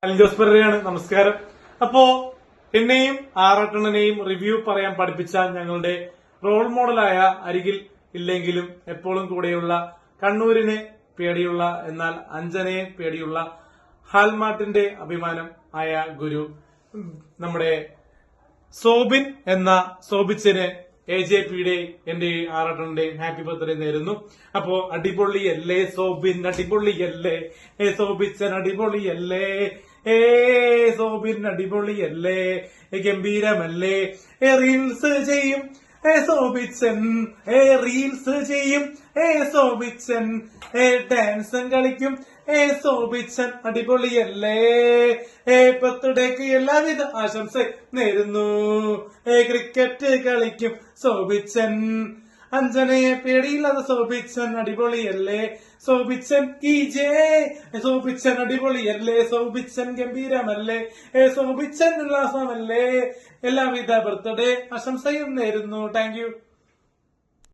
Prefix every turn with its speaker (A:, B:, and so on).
A: ജോസ് പെരയാണ്. നമസ്കാരം. അപ്പോ എന്നെയും ആറാട്ടണ്ണനെയും റിവ്യൂ പറയാൻ പഠിപ്പിച്ച ഞങ്ങളുടെ റോൾ മോഡലായ അരികിൽ ഇല്ലെങ്കിലും എപ്പോഴും കൂടെയുള്ള കണ്ണൂരിനെ പേടിയുള്ള എന്നാൽ അഞ്ജനയെ പേടിയുള്ള ഹാൽമാർട്ടിന്റെ അഭിമാനം ആയ ഗുരു നമ്മുടെ സോബിൻ എന്ന സോബിച്ചന് AJPയുടെ എന്റെ ആറാട്ടന്റെ ഹാപ്പി ബർത്ത്ഡേ നേരുന്നു. അപ്പോ അടിപൊളിയല്ലേ സോബിൻ, അടിപൊളിയല്ലേ സോബിച്ചൻ, അടിപൊളിയല്ലേ സോബിൻ, അടിപൊളിയല്ലേ ഗംഭീരമല്ലേ റീൽസ് ചെയ്യും സോബിച്ചൻ, റീൽസ് ചെയ്യും സോബിച്ചൻ, ഡാൻസും കളിക്കും സോബിച്ചൻ, അടിപൊളിയല്ലേ ബർത്ത്ഡേക്ക് എല്ലാവിധ ആശംസ നേരുന്നു. ക്രിക്കറ്റ് കളിക്കും സോബിച്ചൻ, അഞ്ജനയെ പേടിയില്ലാതെ സോബിച്ചൻ, അടിപൊളിയല്ലേ സോബിച്ചൻ സോബിച്ചൻ, അടിപൊളിയല്ലേ സോബിച്ചൻ, ഗംഭീരമല്ലേ സോബിച്ചൻ, ഉല്ലാസമല്ലേ എല്ലാവിധ ബർത്ത്ഡേ ആശംസയും നേരുന്നു. Thank you.